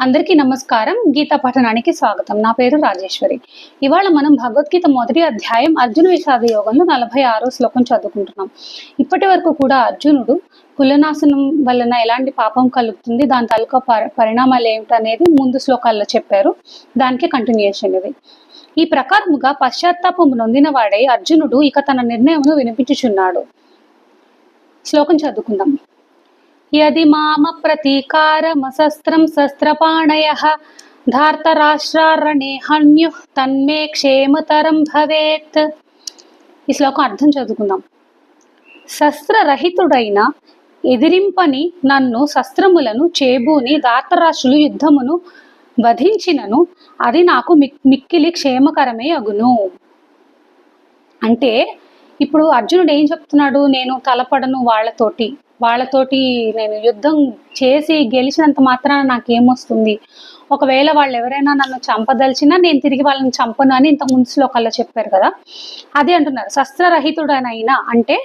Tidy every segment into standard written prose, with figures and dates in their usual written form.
అందరికీ నమస్కారం. గీతా పఠనానికి స్వాగతం. నా పేరు రాజేశ్వరి. ఇవాళ మనం భగవద్గీత మొదటి అధ్యాయం అర్జున విషాద యోగంలో 46వ శ్లోకం చదువుకుంటున్నాం. ఇప్పటి వరకు కూడా అర్జునుడు కులనాశనం వలన ఎలాంటి పాపం కలుగుతుంది, దాని తాలూకా పరిణామాలు ఏమిటనేది ముందు శ్లోకాల్లో చెప్పారు. దానికి కంటిన్యూషన్ ఇది. ఈ ప్రకారముగా పశ్చాత్తాపము నొందిన వాడై అర్జునుడు ఇక తన నిర్ణయమును వినిపించుచున్నాడు. శ్లోకం చదువుకుందాం. యది మామ ప్రతీకారమశస్త్రం శస్త్రపాణయః ధార్తరాష్ట్రారణే హన్యుః తన్మే క్షేమతరం భవేత్. ఈ శ్లోకం అర్థం చదువుకుందాం. శస్త్రరహితుడైన ఎదిరింపని నన్ను శస్త్రములను చేబూని ధార్తరాష్ట్రులు యుద్ధమును వధించినను అది నాకు మిక్కిలి క్షేమకరమే అగును. అంటే ఇప్పుడు అర్జునుడు ఏం చెప్తున్నాడు? నేను తలపడను వాళ్ళతోటి నేను యుద్ధం చేసి గెలిచినంత మాత్రాన నాకేమొస్తుంది, ఒకవేళ వాళ్ళు ఎవరైనా నన్ను చంపదలిచినా నేను తిరిగి వాళ్ళని చంపను అని ఇంత ముందు శ్లోకాల్లో చెప్పారు కదా. అదే అంటున్నారు. శస్త్రరహితుడనైనా అంటే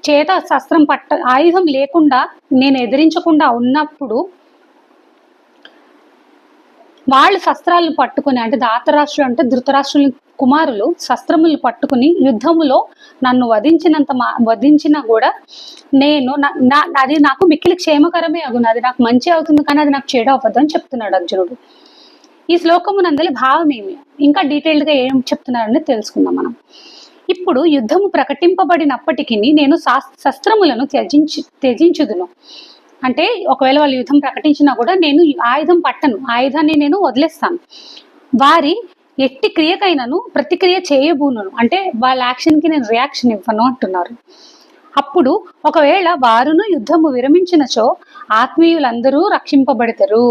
చేత శస్త్రం ఆయుధం లేకుండా నేను ఎదిరించకుండా ఉన్నప్పుడు వాళ్ళు శస్త్రాలను పట్టుకుని, అంటే ధాతరాష్ట్రులు అంటే ధృతరాష్ట్రుల కుమారులు శస్త్రములు పట్టుకుని యుద్ధములో నన్ను వధించినా కూడా నేను అది నాకు మిక్కిలి క్షేమకరమే అగును, అది నాకు మంచి అవుతుంది, కానీ అది నాకు చెడు అవ్వదు అని చెప్తున్నాడు అర్జునుడు. ఈ శ్లోకము నందలి భావం ఏమి, ఇంకా డీటెయిల్డ్గా ఏం చెప్తున్నారని తెలుసుకుందాం మనం. ఇప్పుడు యుద్ధము ప్రకటింపబడినప్పటికీ నేను శస్త్రములను త్యజించుదును. అంటే ఒకవేళ వాళ్ళు యుద్ధం ప్రకటించినా కూడా నేను ఆయుధం పట్టను, ఆయుధాన్ని నేను వదిలేస్తాను. వారి ఎట్టి క్రియకైనాను ప్రతిక్రియ చేయబూను, అంటే వాళ్ళ యాక్షన్కి నేను రియాక్షన్ ఇవ్వను అంటున్నారు. అప్పుడు ఒకవేళ వారును యుద్ధము విరమించినచో ఆత్మీయులందరూ రక్షింపబడతారు.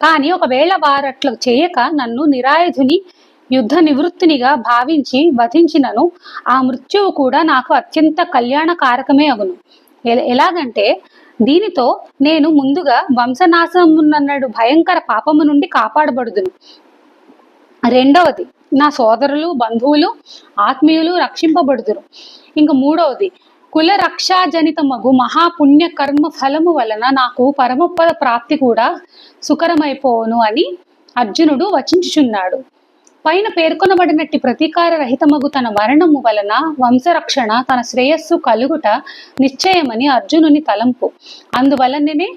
కానీ ఒకవేళ వారు అట్లా చేయక నన్ను నిరాయుధుని యుద్ధ నివృత్తినిగా భావించి వధించినను ఆ మృత్యువు కూడా నాకు అత్యంత కళ్యాణకారకమే అగును. ఎలాగంటే దీనితో నేను ముందుగా వంశనాశమునన్నాడు భయంకర పాపము నుండి కాపాడబడుదును. రెండవది, నా సోదరులు, బంధువులు, ఆత్మీయులు రక్షింపబడుదురు. ఇంకా మూడవది, కుల రక్షాజనితమగు మహాపుణ్య కర్మ ఫలము వలన నాకు పరమపద ప్రాప్తి కూడా సుకరమైపోను అని అర్జునుడు వచించుచున్నాడు. పైన పేర్కొనబడినట్టి ప్రతీకార రహితమగు తన మరణము వలన వంశరక్షణ, తన శ్రేయస్సు కలుగుట నిశ్చయమని అర్జునుని తలంపు. అందువలననే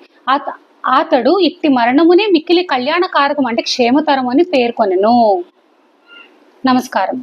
అతడు ఇట్టి మరణమునే మిక్కిలి కళ్యాణకారకం అంటే క్షేమతరం అని పేర్కొనెను. నమస్కారం.